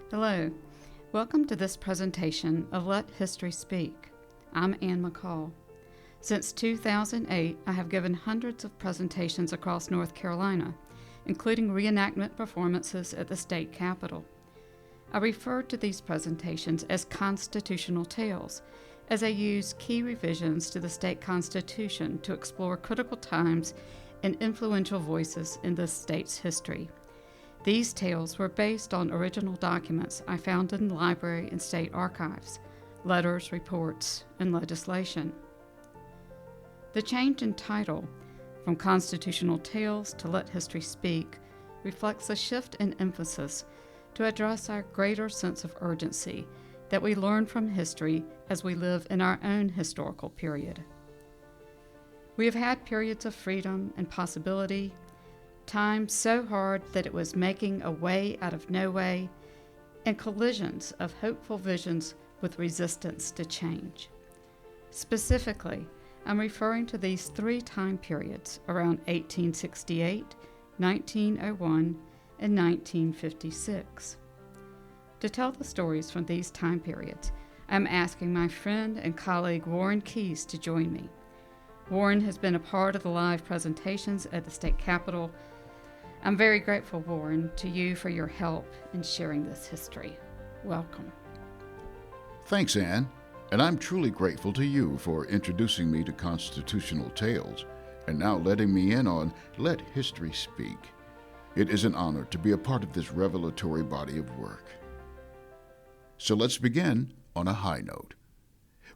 Hello. Welcome to this presentation of Let History Speak. I'm Ann McCall. Since 2008, I have given hundreds of presentations across North Carolina, including reenactment performances at the state capitol. I refer to these presentations as constitutional tales, as I use key revisions to the state constitution to explore critical times and influential voices in the state's history. These tales were based on original documents I found in the library and state archives, letters, reports, and legislation. The change in title, from Constitutional Tales to Let History Speak, reflects a shift in emphasis to address our greater sense of urgency that we learn from history as we live in our own historical period. We have had periods of freedom and possibility, times so hard that it was making a way out of no way, and collisions of hopeful visions with resistance to change. Specifically, I'm referring to these three time periods around 1868, 1901, and 1956. To tell the stories from these time periods, I'm asking my friend and colleague Warren Keyes to join me. Warren has been a part of the live presentations at the state capitol. I'm very grateful, Warren, to you for your help in sharing this history. Welcome. Thanks, Ann, and I'm truly grateful to you for introducing me to Constitutional Tales and now letting me in on Let History Speak. It is an honor to be a part of this revelatory body of work. So let's begin on a high note.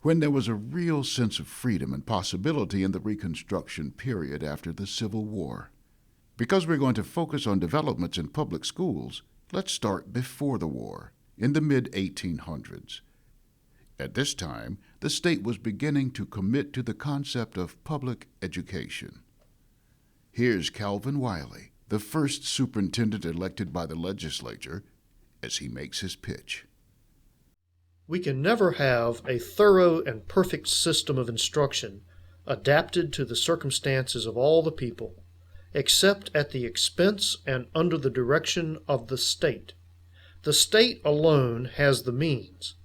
When there was a real sense of freedom and possibility in the Reconstruction period after the Civil War. Because we're going to focus on developments in public schools, let's start before the war, in the mid-1800s. At this time, the state was beginning to commit to the concept of public education. Here's Calvin Wiley, the first superintendent elected by the legislature, as he makes his pitch. We can never have a thorough and perfect system of instruction adapted to the circumstances of all the people, except at the expense and under the direction of the state. The state alone has the means,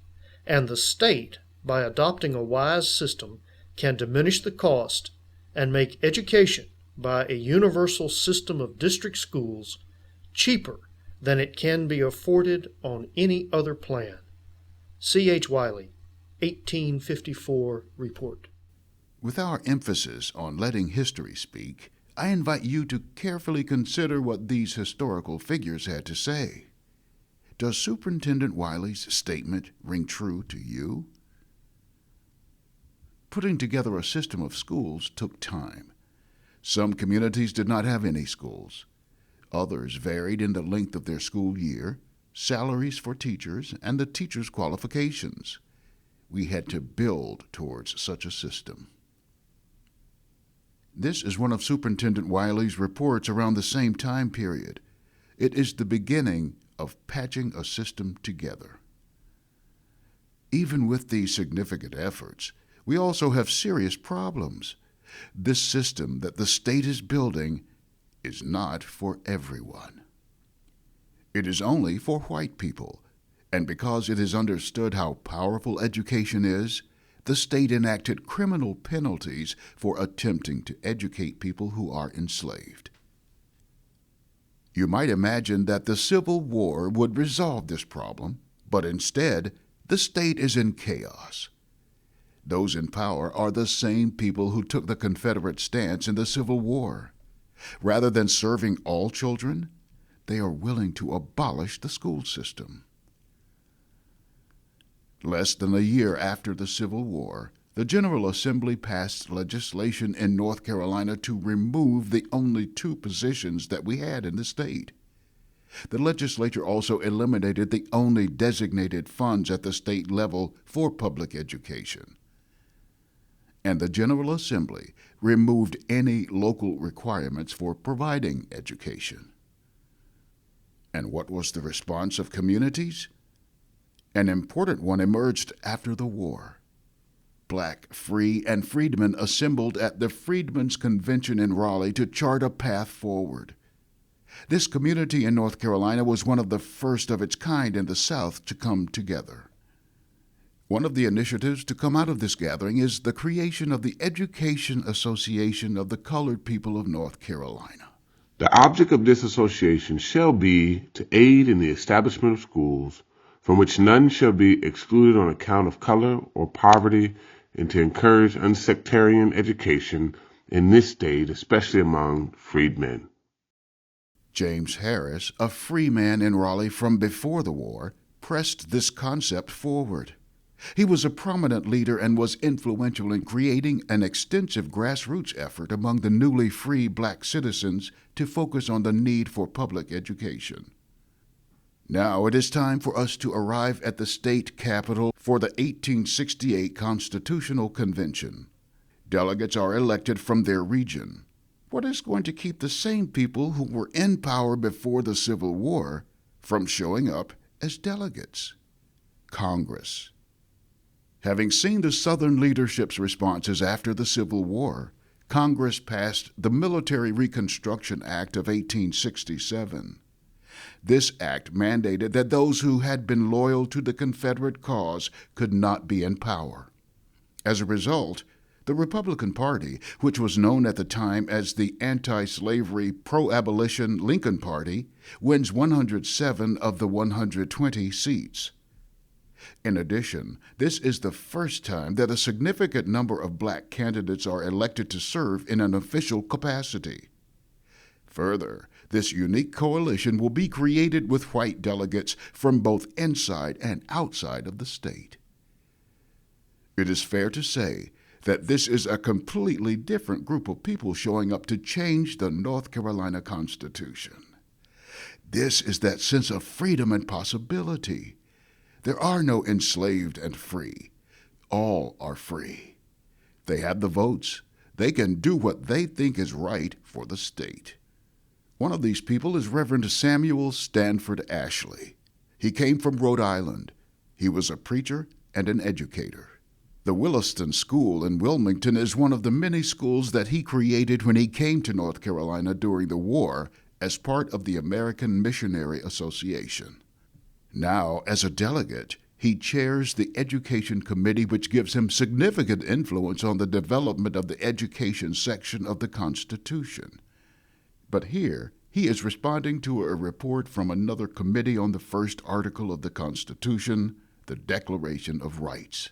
and the state, by adopting a wise system, can diminish the cost and make education by a universal system of district schools cheaper than it can be afforded on any other plan. C.H. Wiley, 1854 report. With our emphasis on letting history speak, I invite you to carefully consider what these historical figures had to say. Does Superintendent Wiley's statement ring true to you? Putting together a system of schools took time. Some communities did not have any schools. Others varied in the length of their school year, salaries for teachers, and the teachers' qualifications. We had to build towards such a system. This is one of Superintendent Wiley's reports around the same time period. It is the beginning of patching a system together. Even with these significant efforts, we also have serious problems. This system that the state is building is not for everyone. It is only for white people, and because it is understood how powerful education is, the state enacted criminal penalties for attempting to educate people who are enslaved. You might imagine that the Civil War would resolve this problem, but instead, the state is in chaos. Those in power are the same people who took the Confederate stance in the Civil War. Rather than serving all children, they are willing to abolish the school system. Less than a year after the Civil War, the General Assembly passed legislation in North Carolina to remove the only two positions that we had in the state. The legislature also eliminated the only designated funds at the state level for public education. And the General Assembly removed any local requirements for providing education. And what was the response of communities? An important one emerged after the war. Black, free, and freedmen assembled at the Freedmen's Convention in Raleigh to chart a path forward. This community in North Carolina was one of the first of its kind in the South to come together. One of the initiatives to come out of this gathering is the creation of the Education Association of the Colored People of North Carolina. The object of this association shall be to aid in the establishment of schools from which none shall be excluded on account of color or poverty, and to encourage unsectarian education in this state, especially among freedmen. James Harris, a free man in Raleigh from before the war, pressed this concept forward. He was a prominent leader and was influential in creating an extensive grassroots effort among the newly free black citizens to focus on the need for public education. Now it is time for us to arrive at the state capitol for the 1868 Constitutional Convention. Delegates are elected from their region. What is going to keep the same people who were in power before the Civil War from showing up as delegates? Congress. Having seen the Southern leadership's responses after the Civil War, Congress passed the Military Reconstruction Act of 1867. This act mandated that those who had been loyal to the Confederate cause could not be in power. As a result, the Republican Party, which was known at the time as the anti-slavery, pro-abolition Lincoln Party, wins 107 of the 120 seats. In addition, this is the first time that a significant number of black candidates are elected to serve in an official capacity. Further, this unique coalition will be created with white delegates from both inside and outside of the state. It is fair to say that this is a completely different group of people showing up to change the North Carolina Constitution. This is that sense of freedom and possibility. There are no enslaved and free. All are free. They have the votes. They can do what they think is right for the state. One of these people is Reverend Samuel Stanford Ashley. He came from Rhode Island. He was a preacher and an educator. The Williston School in Wilmington is one of the many schools that he created when he came to North Carolina during the war as part of the American Missionary Association. Now, as a delegate, he chairs the Education Committee, which gives him significant influence on the development of the education section of the Constitution. But here, he is responding to a report from another committee on the first article of the Constitution, the Declaration of Rights.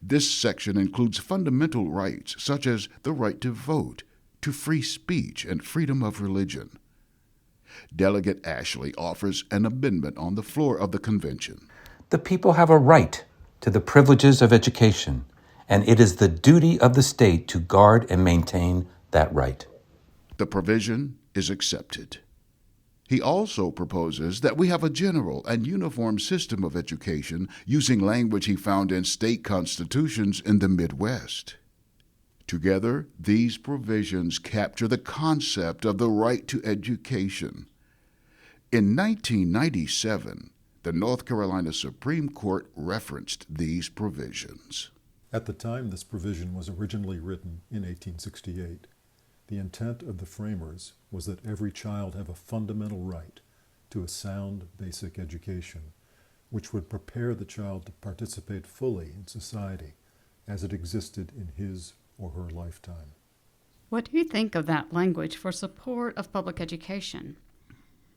This section includes fundamental rights such as the right to vote, to free speech, and freedom of religion. Delegate Ashley offers an amendment on the floor of the convention. The people have a right to the privileges of education, and it is the duty of the state to guard and maintain that right. The provision is accepted. He also proposes that we have a general and uniform system of education using language he found in state constitutions in the Midwest. Together, these provisions capture the concept of the right to education. In 1997, the North Carolina Supreme Court referenced these provisions. At the time this provision was originally written in 1868, the intent of the framers was that every child have a fundamental right to a sound basic education, which would prepare the child to participate fully in society as it existed in his or her lifetime. What do you think of that language for support of public education?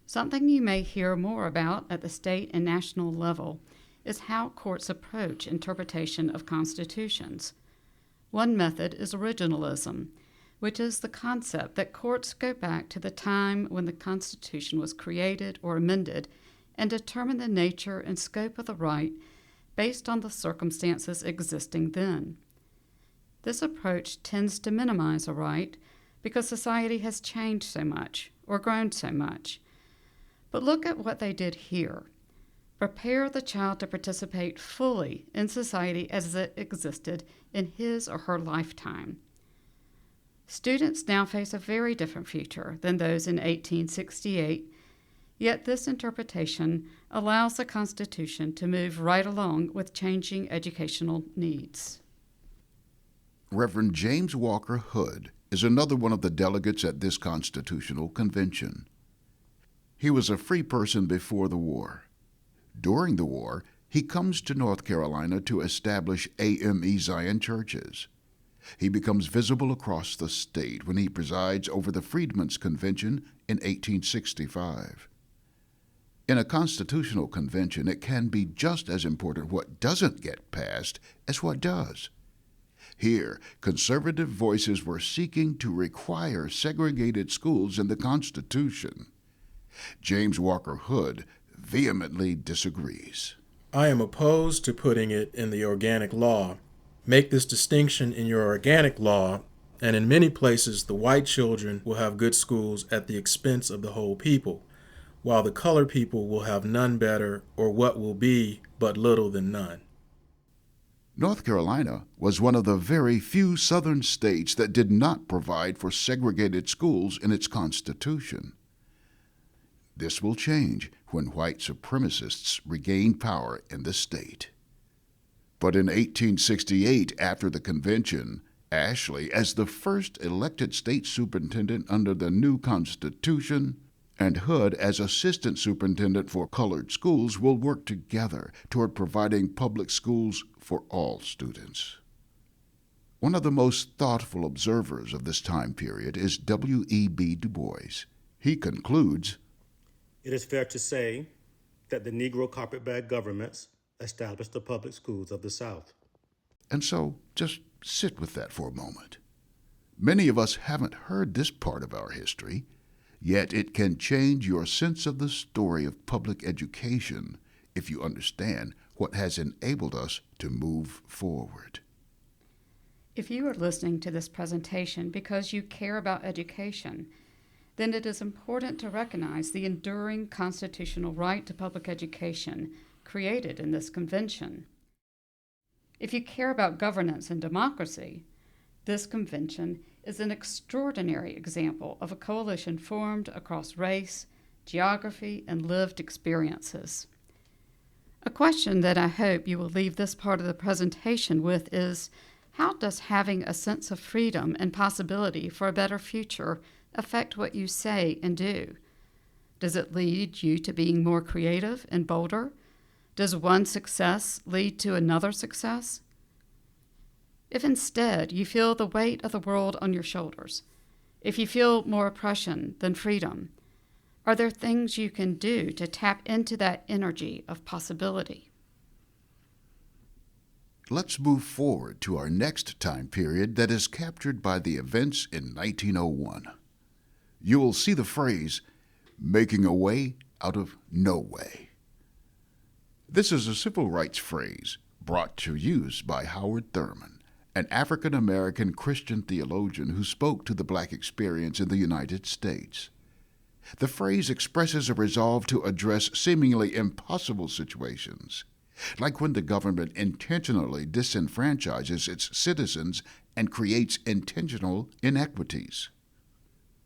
Something you may hear more about at the state and national level is how courts approach interpretation of constitutions. One method is originalism, which is the concept that courts go back to the time when the Constitution was created or amended and determine the nature and scope of the right based on the circumstances existing then. This approach tends to minimize a right because society has changed so much or grown so much. But look at what they did here. Prepare the child to participate fully in society as it existed in his or her lifetime. Students now face a very different future than those in 1868, yet this interpretation allows the Constitution to move right along with changing educational needs. Reverend James Walker Hood is another one of the delegates at this Constitutional Convention. He was a free person before the war. During the war, he comes to North Carolina to establish AME Zion churches. He becomes visible across the state when he presides over the Freedmen's Convention in 1865. In a constitutional convention, it can be just as important what doesn't get passed as what does. Here, conservative voices were seeking to require segregated schools in the Constitution. James Walker Hood vehemently disagrees. I am opposed to putting it in the organic law. Make this distinction in your organic law, and in many places the white children will have good schools at the expense of the whole people, while the colored people will have none better, or what will be but little than none. North Carolina was one of the very few southern states that did not provide for segregated schools in its constitution. This will change when white supremacists regain power in the state. But in 1868, after the convention, Ashley, as the first elected state superintendent under the new Constitution, and Hood as assistant superintendent for colored schools will work together toward providing public schools for all students. One of the most thoughtful observers of this time period is W.E.B. Du Bois. He concludes, "It is fair to say that the Negro carpetbag governments established the public schools of the South." And so just sit with that for a moment. Many of us haven't heard this part of our history, yet it can change your sense of the story of public education if you understand what has enabled us to move forward. If you are listening to this presentation because you care about education, then it is important to recognize the enduring constitutional right to public education created in this convention. If you care about governance and democracy, this convention is an extraordinary example of a coalition formed across race, geography, and lived experiences. A question that I hope you will leave this part of the presentation with is, how does having a sense of freedom and possibility for a better future affect what you say and do? Does it lead you to being more creative and bolder? Does one success lead to another success? If instead you feel the weight of the world on your shoulders, if you feel more oppression than freedom, are there things you can do to tap into that energy of possibility? Let's move forward to our next time period that is captured by the events in 1901. You will see the phrase, "making a way out of no way." This is a civil rights phrase brought to use by Howard Thurman, an African-American Christian theologian who spoke to the black experience in the United States. The phrase expresses a resolve to address seemingly impossible situations, like when the government intentionally disenfranchises its citizens and creates intentional inequities.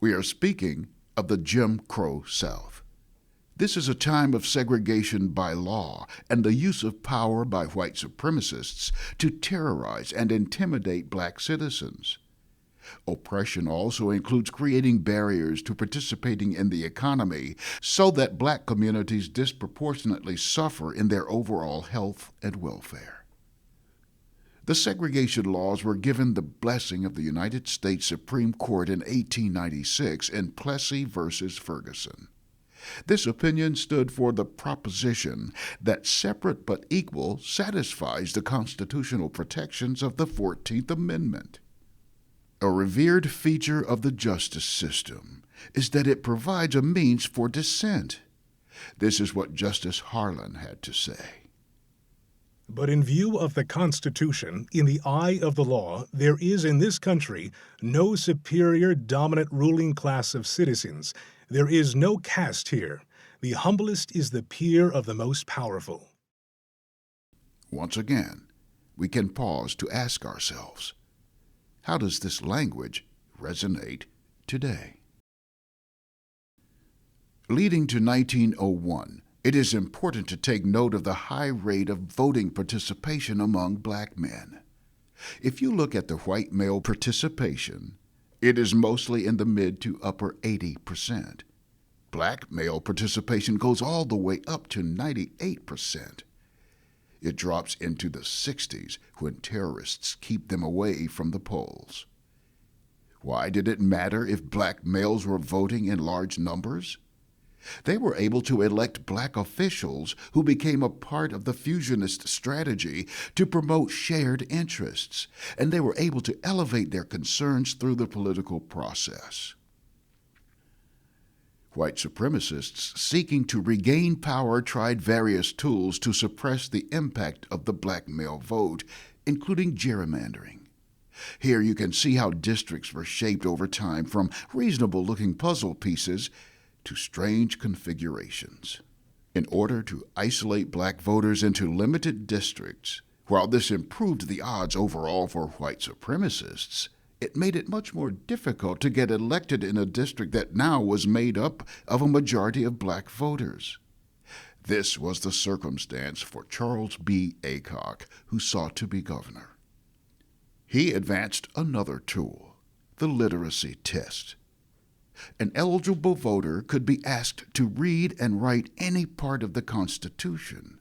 We are speaking of the Jim Crow South. This is a time of segregation by law and the use of power by white supremacists to terrorize and intimidate black citizens. Oppression also includes creating barriers to participating in the economy so that black communities disproportionately suffer in their overall health and welfare. The segregation laws were given the blessing of the United States Supreme Court in 1896 in Plessy v. Ferguson. This opinion stood for the proposition that separate but equal satisfies the constitutional protections of the 14th Amendment. A revered feature of the justice system is that it provides a means for dissent. This is what Justice Harlan had to say. But in view of the Constitution, in the eye of the law, there is in this country no superior dominant ruling class of citizens. There is no caste here. The humblest is the peer of the most powerful. Once again, we can pause to ask ourselves, how does this language resonate today? Leading to 1901, it is important to take note of the high rate of voting participation among black men. If you look at the white male participation, it is mostly in the mid to upper 80%. black male participation goes all the way up to 98%. It drops into the 60s when terrorists keep them away from the polls. Why did it matter if black males were voting in large numbers? They were able to elect black officials who became a part of the fusionist strategy to promote shared interests, and they were able to elevate their concerns through the political process. White supremacists seeking to regain power tried various tools to suppress the impact of the black male vote, including gerrymandering. Here you can see how districts were shaped over time from reasonable-looking puzzle pieces to strange configurations. In order to isolate black voters into limited districts, while this improved the odds overall for white supremacists, it made it much more difficult to get elected in a district that now was made up of a majority of black voters. This was the circumstance for Charles B. Aycock, who sought to be governor. He advanced another tool, the literacy test. An eligible voter could be asked to read and write any part of the Constitution,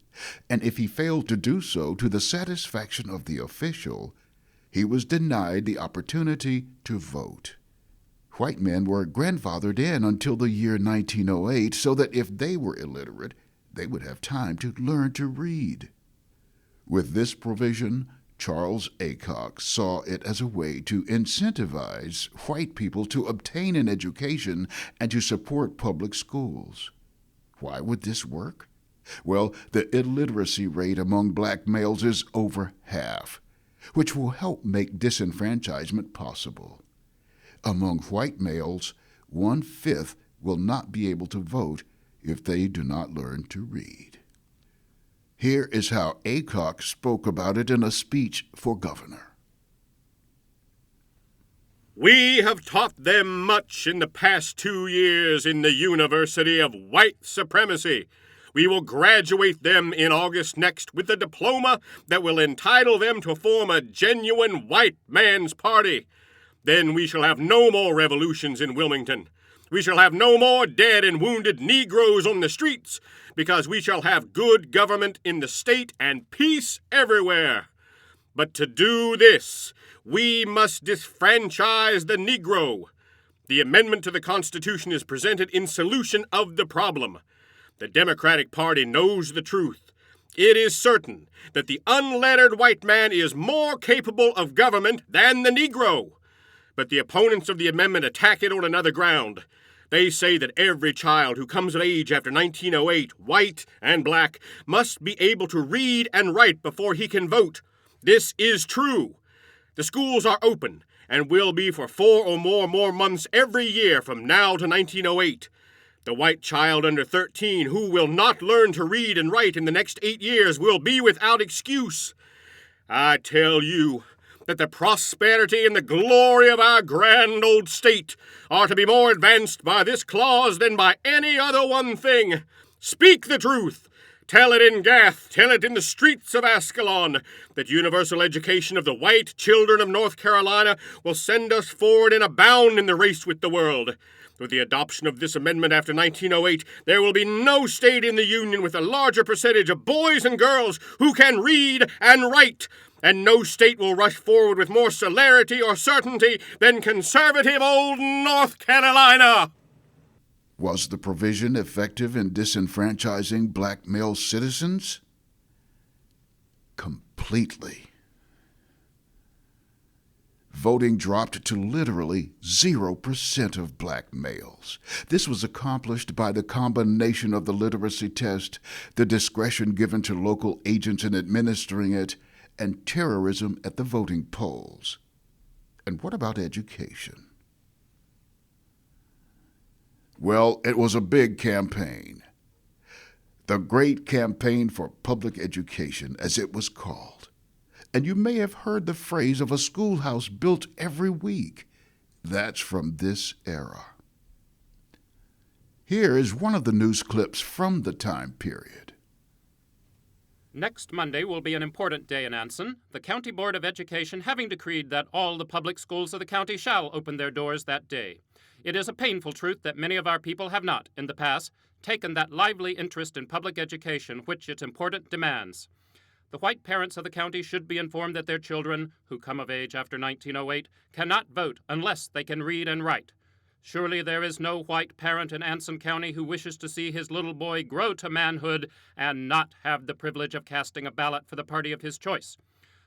and if he failed to do so to the satisfaction of the official, he was denied the opportunity to vote. White men were grandfathered in until the year 1908 so that if they were illiterate, they would have time to learn to read. With this provision, Charles Aycock saw it as a way to incentivize white people to obtain an education and to support public schools. Why would this work? Well, the illiteracy rate among black males is over half, which will help make disenfranchisement possible. Among white males, 1/5 will not be able to vote if they do not learn to read. Here is how Aycock spoke about it in a speech for governor. We have taught them much in the past 2 years in the University of White Supremacy. We will graduate them in August next with a diploma that will entitle them to form a genuine white man's party. Then we shall have no more revolutions in Wilmington. We shall have no more dead and wounded Negroes on the streets, because we shall have good government in the state and peace everywhere. But to do this, we must disfranchise the Negro. The amendment to the Constitution is presented in solution of the problem. The Democratic Party knows the truth. It is certain that the unlettered white man is more capable of government than the Negro. But the opponents of the amendment attack it on another ground. They say that every child who comes of age after 1908, white and black, must be able to read and write before he can vote. This is true. The schools are open and will be for 4 or more months every year from now to 1908. The white child under 13 who will not learn to read and write in the next 8 years will be without excuse. I tell you that the prosperity and the glory of our grand old state are to be more advanced by this clause than by any other one thing. Speak the truth. Tell it in Gath, tell it in the streets of Ascalon, that universal education of the white children of North Carolina will send us forward in a bound in the race with the world. With the adoption of this amendment after 1908, there will be no state in the Union with a larger percentage of boys and girls who can read and write, and no state will rush forward with more celerity or certainty than conservative old North Carolina. Was the provision effective in disenfranchising black male citizens? Completely. Voting dropped to literally 0% of black males. This was accomplished by the combination of the literacy test, the discretion given to local agents in administering it, and terrorism at the voting polls. And what about education? Well, it was a big campaign. The Great Campaign for Public Education, as it was called. And you may have heard the phrase of a schoolhouse built every week. That's from this era. Here is one of the news clips from the time period. Next Monday will be an important day in Anson, the County Board of Education having decreed that all the public schools of the county shall open their doors that day. It is a painful truth that many of our people have not, in the past, taken that lively interest in public education which its importance demands. The white parents of the county should be informed that their children, who come of age after 1908, cannot vote unless they can read and write. Surely there is no white parent in Anson County who wishes to see his little boy grow to manhood and not have the privilege of casting a ballot for the party of his choice.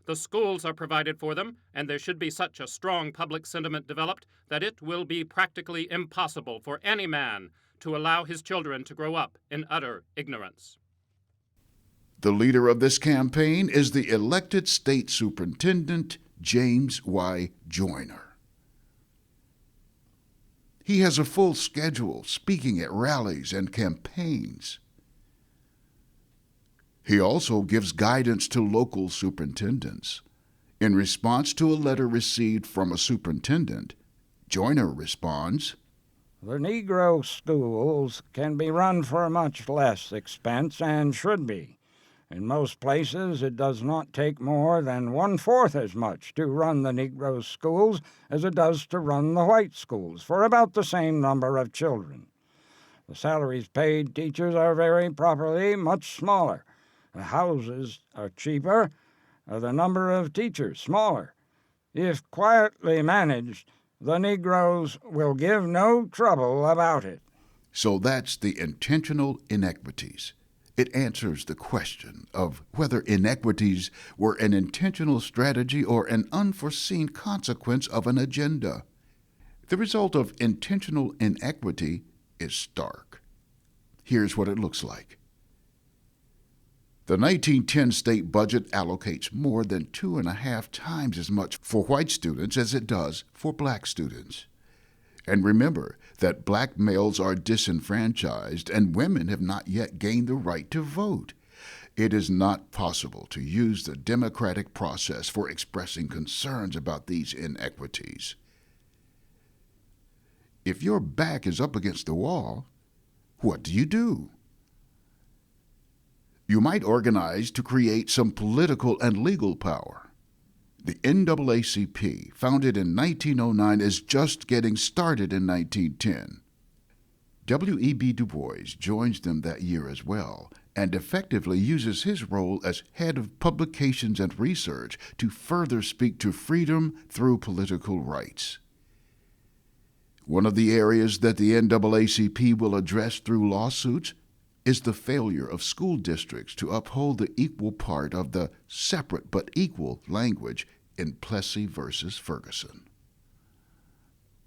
The schools are provided for them, and there should be such a strong public sentiment developed that it will be practically impossible for any man to allow his children to grow up in utter ignorance. The leader of this campaign is the elected state superintendent, James Y. Joyner. He has a full schedule speaking at rallies and campaigns. He also gives guidance to local superintendents. In response to a letter received from a superintendent, Joyner responds, "The Negro schools can be run for much less expense and should be. In most places, it does not take more than 1/4 as much to run the Negro schools as it does to run the white schools for about the same number of children. The salaries paid teachers are very properly much smaller. The houses are cheaper, the number of teachers smaller. If quietly managed, the Negroes will give no trouble about it." So that's the intentional inequities. It answers the question of whether inequities were an intentional strategy or an unforeseen consequence of an agenda. The result of intentional inequity is stark. Here's what it looks like. The 1910 state budget allocates more than 2.5 times as much for white students as it does for black students. And remember that black males are disenfranchised and women have not yet gained the right to vote. It is not possible to use the democratic process for expressing concerns about these inequities. If your back is up against the wall, what do? You might organize to create some political and legal power. The NAACP, founded in 1909, is just getting started in 1910. W.E.B. Du Bois joins them that year as well, and effectively uses his role as head of publications and research to further speak to freedom through political rights. One of the areas that the NAACP will address through lawsuits is the failure of school districts to uphold the equal part of the separate but equal language in Plessy versus Ferguson.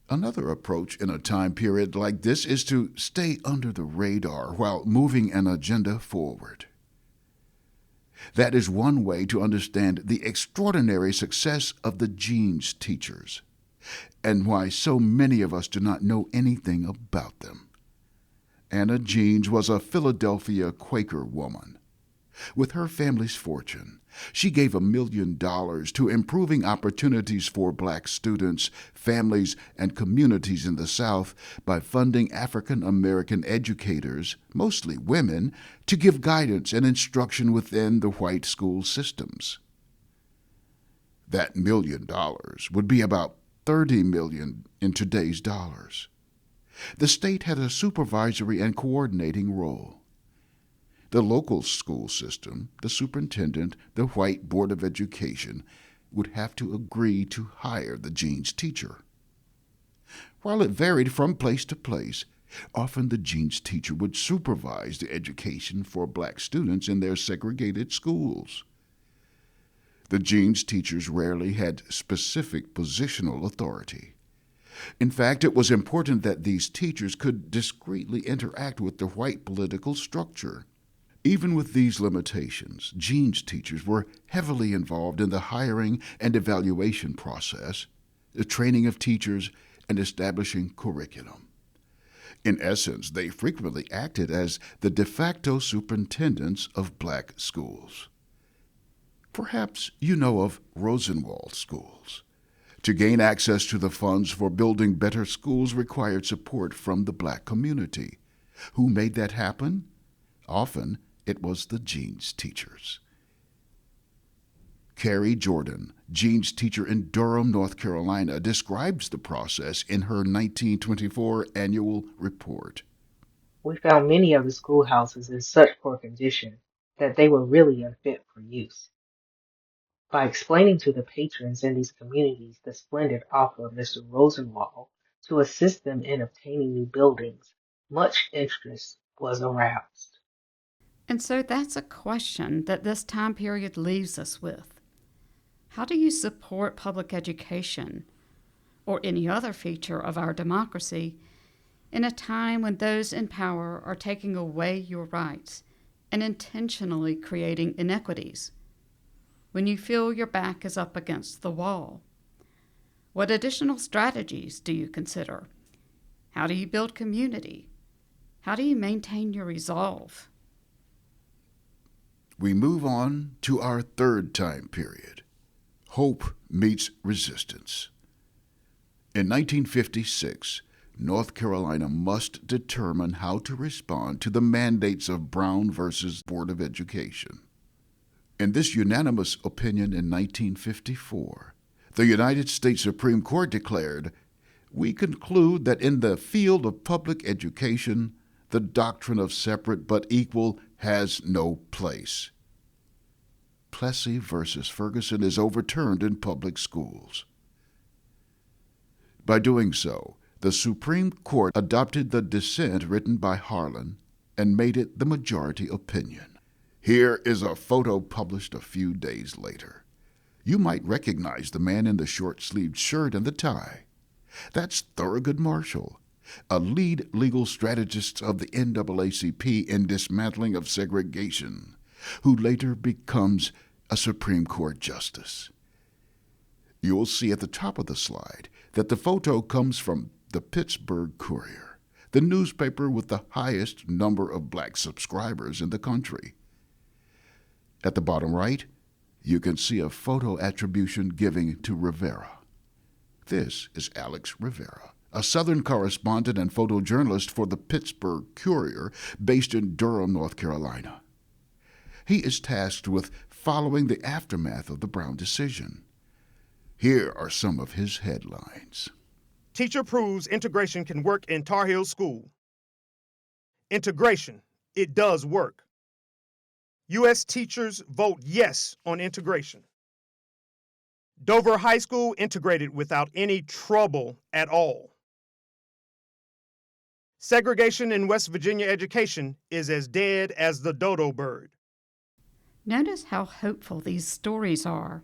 Another approach in a time period like this is to stay under the radar while moving an agenda forward. That is one way to understand the extraordinary success of the Jeans teachers, and why so many of us do not know anything about them. Anna Jeans was a Philadelphia Quaker woman. With her family's fortune, she gave $1 million to improving opportunities for black students, families, and communities in the South by funding African American educators, mostly women, to give guidance and instruction within the white school systems. That $1 million would be about $30 million in today's dollars. The state had a supervisory and coordinating role. The local school system, the superintendent, the white board of education, would have to agree to hire the Jeans teacher. While it varied from place to place, often the Jeans teacher would supervise the education for black students in their segregated schools. The Jeans teachers rarely had specific positional authority. In fact, it was important that these teachers could discreetly interact with the white political structure. Even with these limitations, Jeans teachers were heavily involved in the hiring and evaluation process, the training of teachers, and establishing curriculum. In essence, they frequently acted as the de facto superintendents of black schools. Perhaps you know of Rosenwald schools. To gain access to the funds for building better schools required support from the black community. Who made that happen? Often, it was the Jeans teachers. Carrie Jordan, Gene's teacher in Durham, North Carolina, describes the process in her 1924 annual report. We found many of the schoolhouses in such poor condition that they were really unfit for use. By explaining to the patrons in these communities the splendid offer of Mr. Rosenwald to assist them in obtaining new buildings, much interest was aroused. And so that's a question that this time period leaves us with. How do you support public education, or any other feature of our democracy, in a time when those in power are taking away your rights and intentionally creating inequities? When you feel your back is up against the wall? What additional strategies do you consider? How do you build community? How do you maintain your resolve? We move on to our third time period. Hope meets resistance. In 1956, North Carolina must determine how to respond to the mandates of Brown versus Board of Education. In this unanimous opinion in 1954, the United States Supreme Court declared, "We conclude that in the field of public education, the doctrine of separate but equal has no place." Plessy versus Ferguson is overturned in public schools. By doing so, the Supreme Court adopted the dissent written by Harlan and made it the majority opinion. Here is a photo published a few days later. You might recognize the man in the short-sleeved shirt and the tie. That's Thurgood Marshall, a lead legal strategist of the NAACP in dismantling of segregation, who later becomes a Supreme Court justice. You'll see at the top of the slide that the photo comes from the Pittsburgh Courier, the newspaper with the highest number of black subscribers in the country. At the bottom right, you can see a photo attribution giving to Rivera. This is Alex Rivera, a Southern correspondent and photojournalist for the Pittsburgh Courier based in Durham, North Carolina. He is tasked with following the aftermath of the Brown decision. Here are some of his headlines. Teacher proves integration can work in Tar Heel School. Integration, it does work. U.S. teachers vote yes on integration. Dover High School integrated without any trouble at all. Segregation in West Virginia education is as dead as the dodo bird. Notice how hopeful these stories are.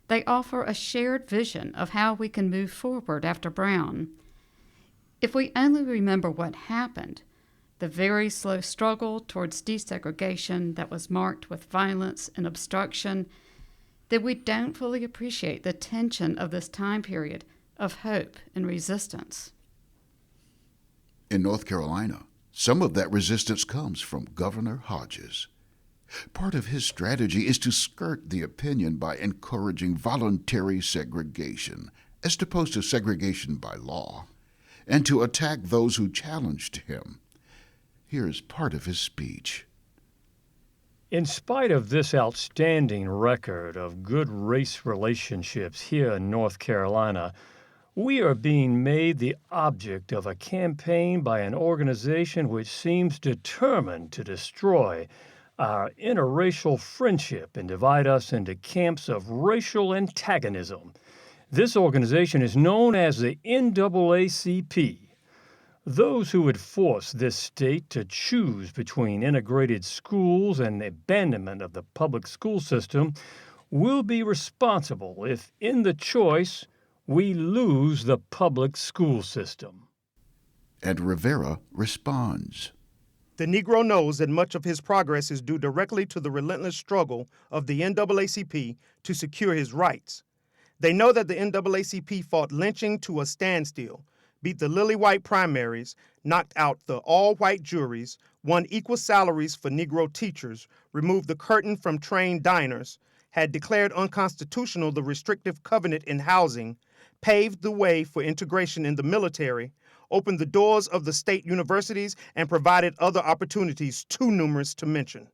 They offer a shared vision of how we can move forward after Brown. If we only remember what happened, the very slow struggle towards desegregation that was marked with violence and obstruction, then we don't fully appreciate the tension of this time period of hope and resistance. In North Carolina, some of that resistance comes from Governor Hodges. Part of his strategy is to skirt the opinion by encouraging voluntary segregation, as opposed to segregation by law, and to attack those who challenged him. Here is part of his speech. In spite of this outstanding record of good race relationships here in North Carolina, we are being made the object of a campaign by an organization which seems determined to destroy our interracial friendship and divide us into camps of racial antagonism. This organization is known as the NAACP. Those who would force this state to choose between integrated schools and the abandonment of the public school system will be responsible if, in the choice, we lose the public school system. And Rivera responds. The Negro knows that much of his progress is due directly to the relentless struggle of the NAACP to secure his rights. They know that the NAACP fought lynching to a standstill, beat the lily white primaries, knocked out the all-white juries, won equal salaries for Negro teachers, removed the curtain from trained diners, had declared unconstitutional the restrictive covenant in housing, paved the way for integration in the military, opened the doors of the state universities, and provided other opportunities too numerous to mention.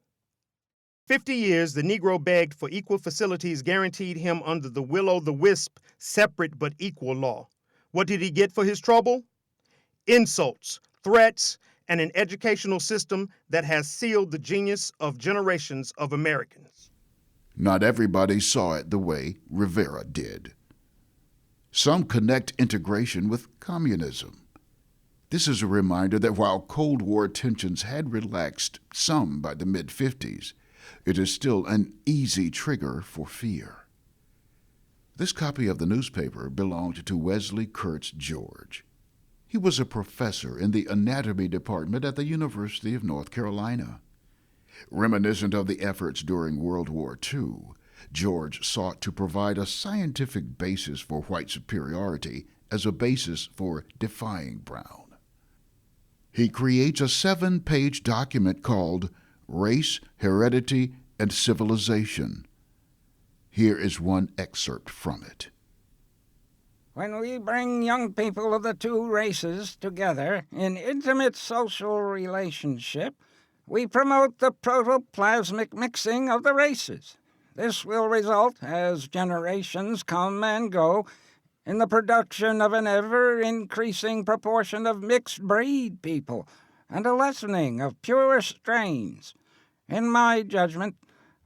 50 years, the Negro begged for equal facilities guaranteed him under the will-o'-the-wisp, separate but equal law. What did he get for his trouble? Insults, threats, and an educational system that has sealed the genius of generations of Americans. Not everybody saw it the way Rivera did. Some connect integration with communism. This is a reminder that while Cold War tensions had relaxed some by the mid-50s, it is still an easy trigger for fear. This copy of the newspaper belonged to Wesley Kurtz George. He was a professor in the anatomy department at the University of North Carolina. Reminiscent of the efforts during World War II, George sought to provide a scientific basis for white superiority as a basis for defying Brown. He creates a 7-page document called Race, Heredity, and Civilization. Here is one excerpt from it. When we bring young people of the two races together in intimate social relationship, we promote the protoplasmic mixing of the races. This will result, as generations come and go, in the production of an ever-increasing proportion of mixed-breed people and a lessening of pure strains. In my judgment,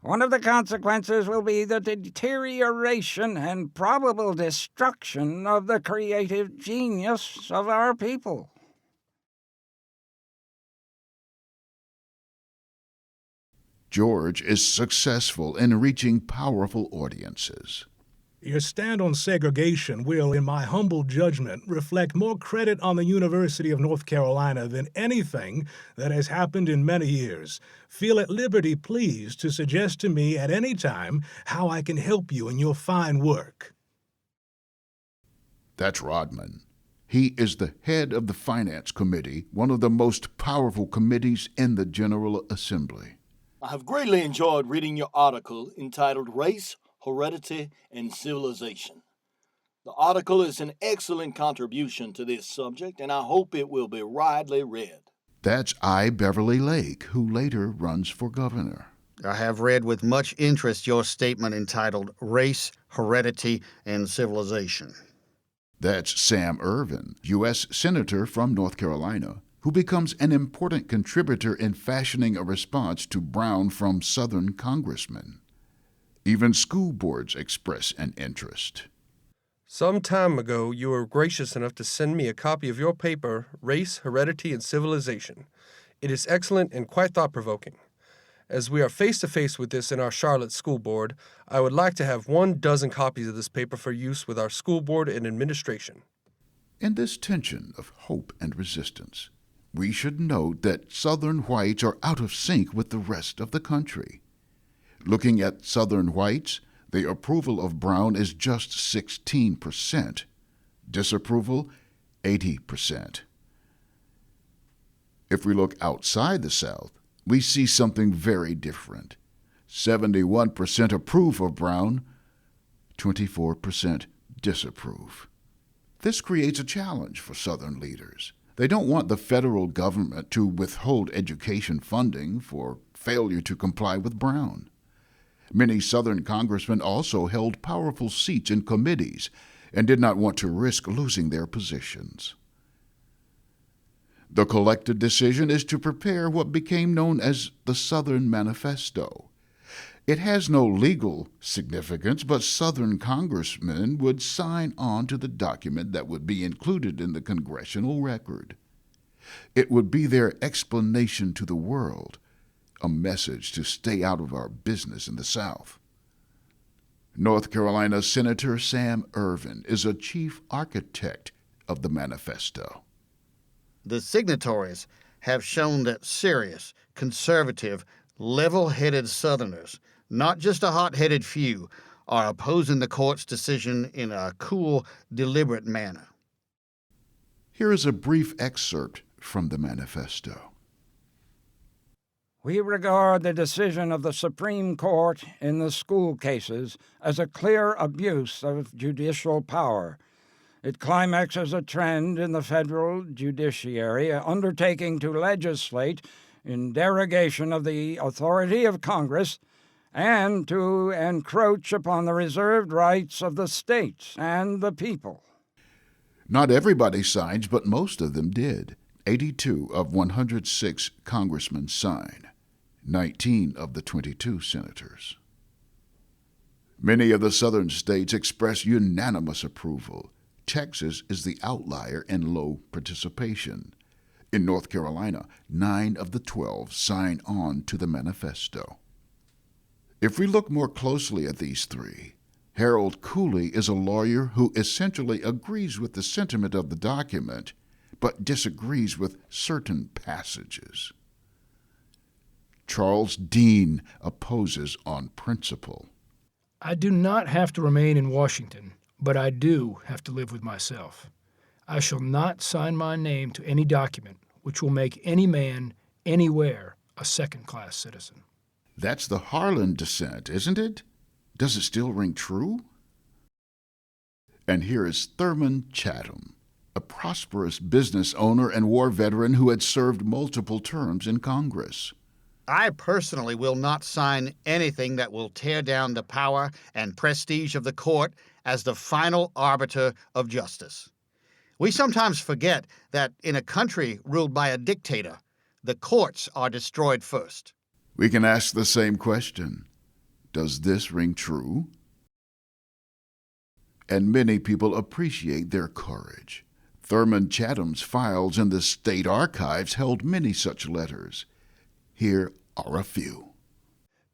one of the consequences will be the deterioration and probable destruction of the creative genius of our people. George is successful in reaching powerful audiences. Your stand on segregation will, in my humble judgment, reflect more credit on the University of North Carolina than anything that has happened in many years. Feel at liberty, please, to suggest to me at any time how I can help you in your fine work. That's Rodman. He is the head of the Finance Committee, one of the most powerful committees in the General Assembly. I have greatly enjoyed reading your article entitled Race, Heredity, and Civilization. The article is an excellent contribution to this subject, and I hope it will be widely read. That's I. Beverly Lake, who later runs for governor. I have read with much interest your statement entitled Race, Heredity, and Civilization. That's Sam Ervin, U.S. Senator from North Carolina, who becomes an important contributor in fashioning a response to Brown from Southern congressmen. Even school boards express an interest. Some time ago, you were gracious enough to send me a copy of your paper, Race, Heredity, and Civilization. It is excellent and quite thought-provoking. As we are face-to-face with this in our Charlotte School Board, I would like to have 12 copies of this paper for use with our school board and administration. In this tension of hope and resistance, we should note that Southern whites are out of sync with the rest of the country. Looking at Southern whites, the approval of Brown is just 16%. Disapproval, 80%. If we look outside the South, we see something very different. 71% approve of Brown, 24% disapprove. This creates a challenge for Southern leaders. They don't want the federal government to withhold education funding for failure to comply with Brown. Many Southern congressmen also held powerful seats in committees and did not want to risk losing their positions. The collective decision is to prepare what became known as the Southern Manifesto. It has no legal significance, but Southern congressmen would sign on to the document that would be included in the congressional record. It would be their explanation to the world, a message to stay out of our business in the South. North Carolina Senator Sam Ervin is a chief architect of the manifesto. The signatories have shown that serious, conservative, level-headed Southerners, not just a hot-headed few, are opposing the court's decision in a cool, deliberate manner. Here is a brief excerpt from the manifesto. We regard the decision of the Supreme Court in the school cases as a clear abuse of judicial power. It climaxes a trend in the federal judiciary undertaking to legislate in derogation of the authority of Congress, and to encroach upon the reserved rights of the states and the people. Not everybody signed, but most of them did. 82 of 106 congressmen signed, 19 of the 22 senators. Many of the southern states expressed unanimous approval. Texas is the outlier in low participation. In North Carolina, 9 of the 12 signed on to the manifesto. If we look more closely at these three, Harold Cooley is a lawyer who essentially agrees with the sentiment of the document, but disagrees with certain passages. Charles Dean opposes on principle. I do not have to remain in Washington, but I do have to live with myself. I shall not sign my name to any document which will make any man, anywhere, a second-class citizen. That's the Harlan dissent, isn't it? Does it still ring true? And here is Thurman Chatham, a prosperous business owner and war veteran who had served multiple terms in Congress. I personally will not sign anything that will tear down the power and prestige of the court as the final arbiter of justice. We sometimes forget that in a country ruled by a dictator, the courts are destroyed first. We can ask the same question. Does this ring true? And many people appreciate their courage. Thurman Chatham's files in the state archives held many such letters. Here are a few.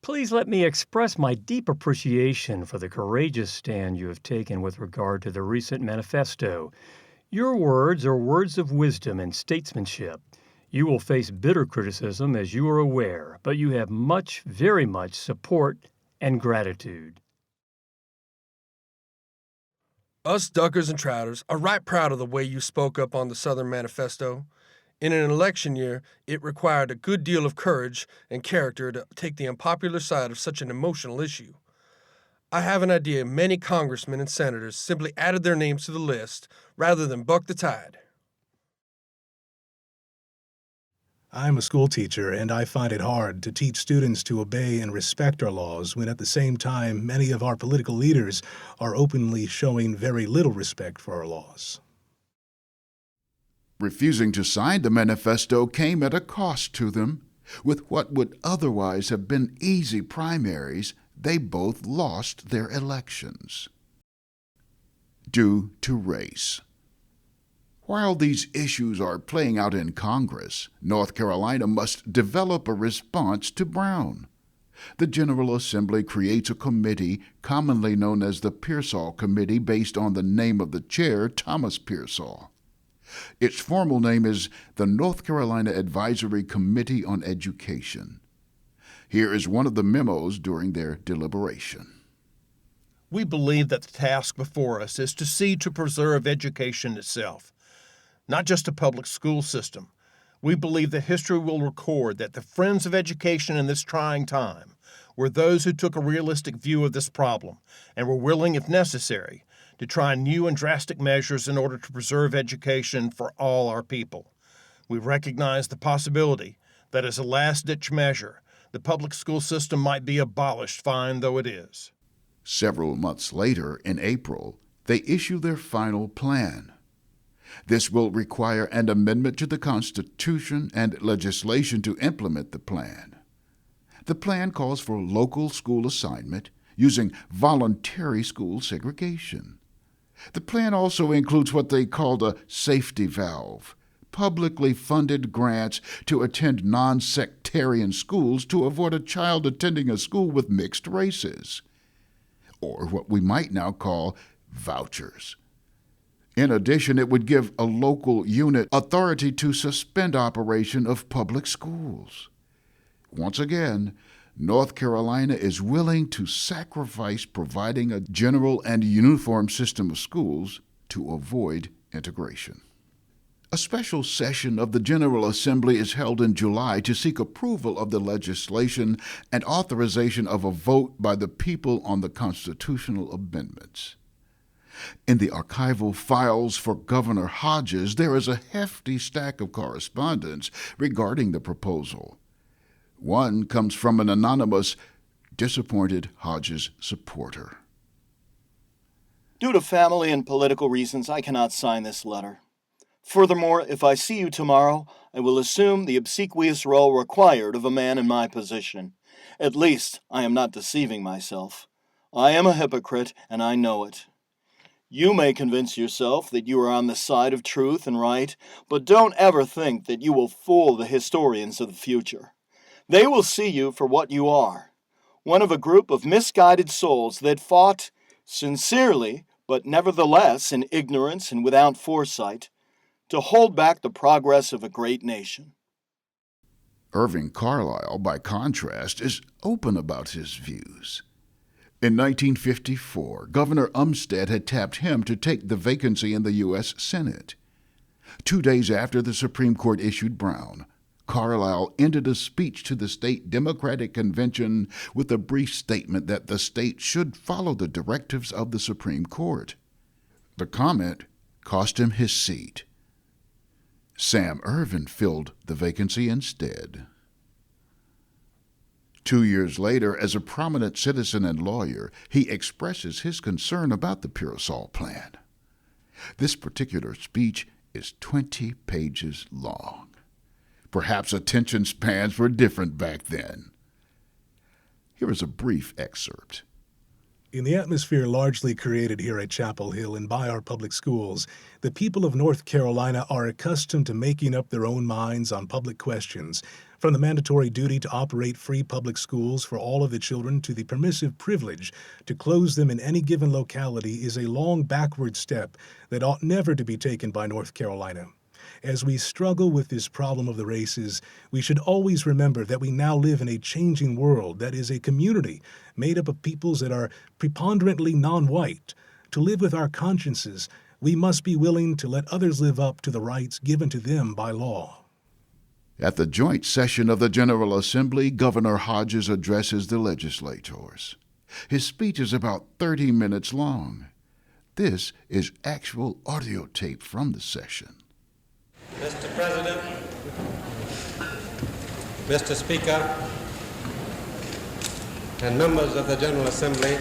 Please let me express my deep appreciation for the courageous stand you have taken with regard to the recent manifesto. Your words are words of wisdom and statesmanship. You will face bitter criticism, as you are aware, but you have much, very much support and gratitude. Us duckers and trouters are right proud of the way you spoke up on the Southern Manifesto. In an election year, it required a good deal of courage and character to take the unpopular side of such an emotional issue. I have an idea many congressmen and senators simply added their names to the list rather than buck the tide. I'm a school teacher, and I find it hard to teach students to obey and respect our laws when at the same time many of our political leaders are openly showing very little respect for our laws. Refusing to sign the manifesto came at a cost to them. With what would otherwise have been easy primaries, they both lost their elections. Due to race. While these issues are playing out in Congress, North Carolina must develop a response to Brown. The General Assembly creates a committee commonly known as the Pearsall Committee based on the name of the chair, Thomas Pearsall. Its formal name is the North Carolina Advisory Committee on Education. Here is one of the memos during their deliberation. We believe that the task before us is to see to preserve education itself, not just a public school system. We believe that history will record that the friends of education in this trying time were those who took a realistic view of this problem and were willing, if necessary, to try new and drastic measures in order to preserve education for all our people. We recognize the possibility that as a last-ditch measure, the public school system might be abolished, fine though it is. Several months later, in April, they issue their final plan. This will require an amendment to the Constitution and legislation to implement the plan. The plan calls for local school assignment using voluntary school segregation. The plan also includes what they called a safety valve, publicly funded grants to attend non-sectarian schools to avoid a child attending a school with mixed races, or what we might now call vouchers. In addition, it would give a local unit authority to suspend operation of public schools. Once again, North Carolina is willing to sacrifice providing a general and uniform system of schools to avoid integration. A special session of the General Assembly is held in July to seek approval of the legislation and authorization of a vote by the people on the constitutional amendments. In the archival files for Governor Hodges, there is a hefty stack of correspondence regarding the proposal. One comes from an anonymous, disappointed Hodges supporter. Due to family and political reasons, I cannot sign this letter. Furthermore, if I see you tomorrow, I will assume the obsequious role required of a man in my position. At least, I am not deceiving myself. I am a hypocrite, and I know it. You may convince yourself that you are on the side of truth and right, but don't ever think that you will fool the historians of the future. They will see you for what you are, one of a group of misguided souls that fought sincerely, but nevertheless in ignorance and without foresight, to hold back the progress of a great nation. Irving Carlisle, by contrast, is open about his views. In 1954, Governor Umstead had tapped him to take the vacancy in the U.S. Senate. 2 days after the Supreme Court issued Brown, Carlisle ended a speech to the state Democratic Convention with a brief statement that the state should follow the directives of the Supreme Court. The comment cost him his seat. Sam Ervin filled the vacancy instead. 2 years later, as a prominent citizen and lawyer, he expresses his concern about the Pearsall Plan. This particular speech is 20 pages long. Perhaps attention spans were different back then. Here is a brief excerpt. In the atmosphere largely created here at Chapel Hill and by our public schools, the people of North Carolina are accustomed to making up their own minds on public questions, from the mandatory duty to operate free public schools for all of the children to the permissive privilege to close them in any given locality is a long backward step that ought never to be taken by North Carolina. As we struggle with this problem of the races, we should always remember that we now live in a changing world that is a community made up of peoples that are preponderantly non-white. To live with our consciences, we must be willing to let others live up to the rights given to them by law. At the joint session of the General Assembly, Governor Hodges addresses the legislators. His speech is about 30 minutes long. This is actual audio tape from the session. Mr. President, Mr. Speaker, and members of the General Assembly,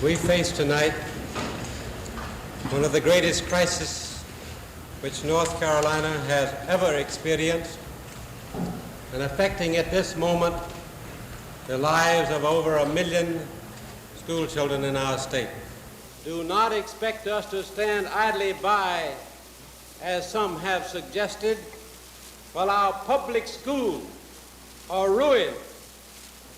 we face tonight one of the greatest crises which North Carolina has ever experienced, and affecting at this moment the lives of over 1 million school children in our state. Do not expect us to stand idly by, as some have suggested, while our public schools are ruined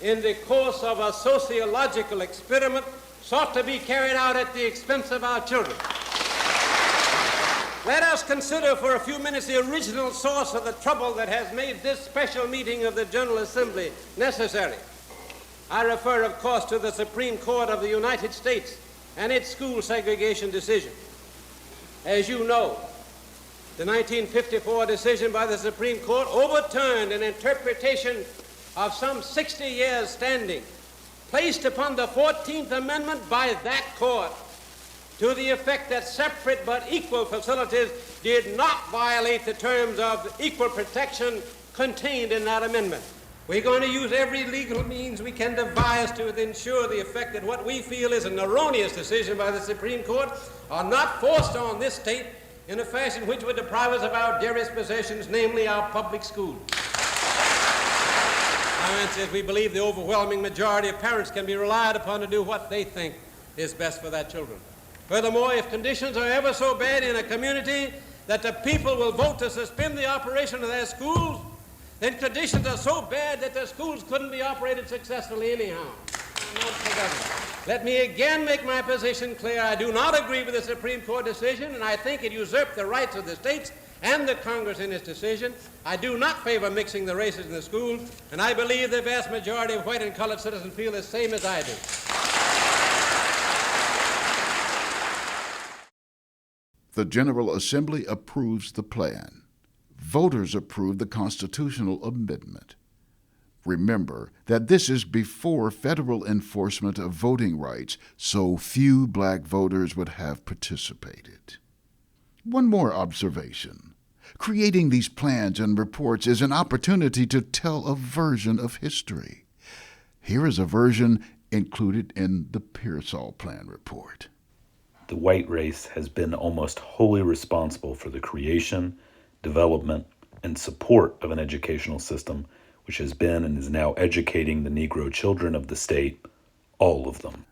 in the course of a sociological experiment sought to be carried out at the expense of our children. Let us consider for a few minutes the original source of the trouble that has made this special meeting of the General Assembly necessary. I refer, of course, to the Supreme Court of the United States and its school segregation decision. As you know, the 1954 decision by the Supreme Court overturned an interpretation of some 60 years standing, placed upon the 14th Amendment by that court, to the effect that separate but equal facilities did not violate the terms of equal protection contained in that amendment. We're going to use every legal means we can devise to ensure the effect that what we feel is an erroneous decision by the Supreme Court are not forced on this state in a fashion which would deprive us of our dearest possessions, namely our public schools. Our answer is we believe the overwhelming majority of parents can be relied upon to do what they think is best for their children. Furthermore, if conditions are ever so bad in a community that the people will vote to suspend the operation of their schools, then conditions are so bad that the schools couldn't be operated successfully anyhow. Let me again make my position clear. I do not agree with the Supreme Court decision, and I think it usurped the rights of the states and the Congress in its decision. I do not favor mixing the races in the schools, and I believe the vast majority of white and colored citizens feel the same as I do. The General Assembly approves the plan. Voters approve the constitutional amendment. Remember that this is before federal enforcement of voting rights, so few black voters would have participated. One more observation. Creating these plans and reports is an opportunity to tell a version of history. Here is a version included in the Pearsall Plan report. The white race has been almost wholly responsible for the creation, development, and support of an educational system which has been and is now educating the Negro children of the state, all of them.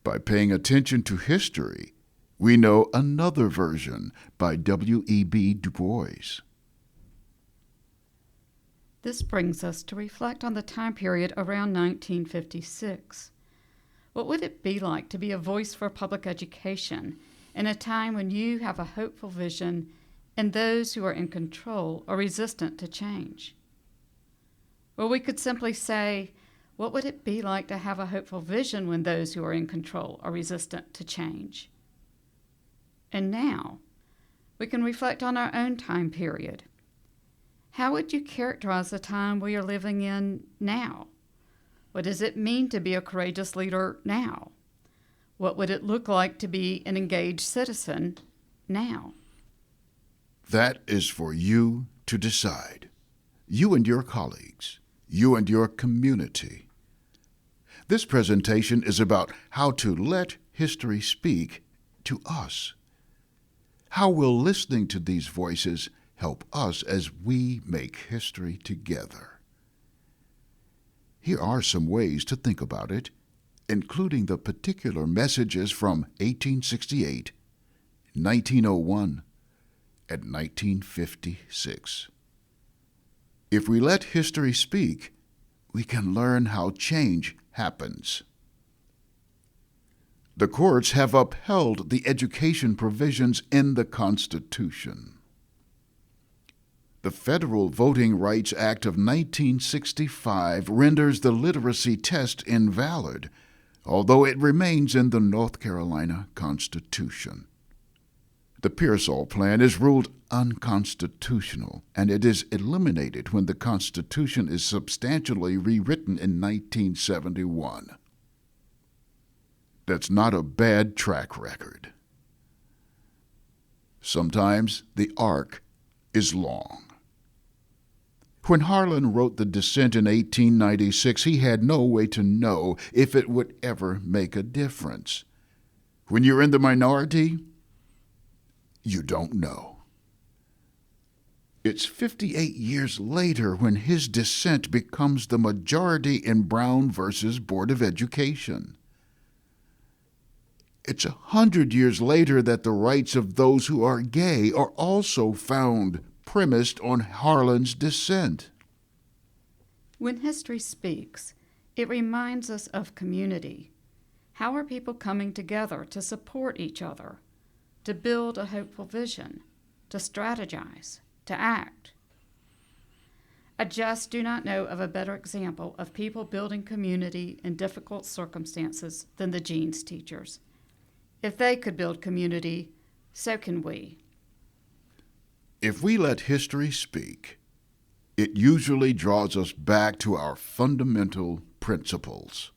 By paying attention to history, we know another version by W.E.B. Du Bois. This brings us to reflect on the time period around 1956. What would it be like to be a voice for public education in a time when you have a hopeful vision and those who are in control are resistant to change? Or we could simply say, what would it be like to have a hopeful vision when those who are in control are resistant to change? And now, we can reflect on our own time period. How would you characterize the time we are living in now? What does it mean to be a courageous leader now? What would it look like to be an engaged citizen now? That is for you to decide. You and your colleagues, you and your community. This presentation is about how to let history speak to us. How will listening to these voices help us as we make history together? Here are some ways to think about it, including the particular messages from 1868, 1901, and 1956. If we let history speak, we can learn how change happens. The courts have upheld the education provisions in the Constitution. The Federal Voting Rights Act of 1965 renders the literacy test invalid, although it remains in the North Carolina Constitution. The Pearsall Plan is ruled unconstitutional, and it is eliminated when the Constitution is substantially rewritten in 1971. That's not a bad track record. Sometimes the arc is long. When Harlan wrote the dissent in 1896, he had no way to know if it would ever make a difference. When you're in the minority, you don't know. It's 58 years later when his dissent becomes the majority in Brown versus Board of Education. It's 100 years later that the rights of those who are gay are also found premised on Harlan's dissent. When history speaks, it reminds us of community. How are people coming together to support each other, to build a hopeful vision, to strategize, to act? I just do not know of a better example of people building community in difficult circumstances than the Jeans teachers. If they could build community, so can we. If we let history speak, it usually draws us back to our fundamental principles.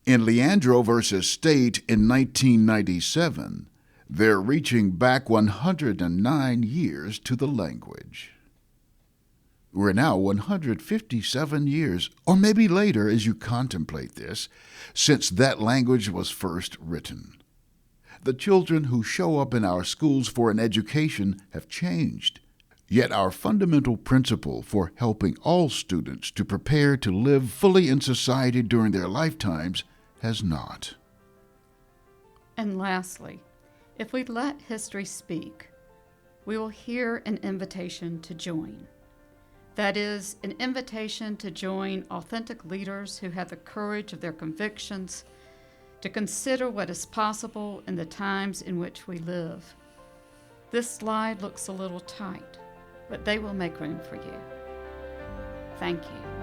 In Leandro versus State in 1997, they're reaching back 109 years to the language. We're now 157 years, or maybe later as you contemplate this, since that language was first written. The children who show up in our schools for an education have changed, yet our fundamental principle for helping all students to prepare to live fully in society during their lifetimes has not. And lastly, if we let history speak, we will hear an invitation to join. That is, an invitation to join authentic leaders who have the courage of their convictions, to consider what is possible in the times in which we live. This slide looks a little tight, but they will make room for you. Thank you.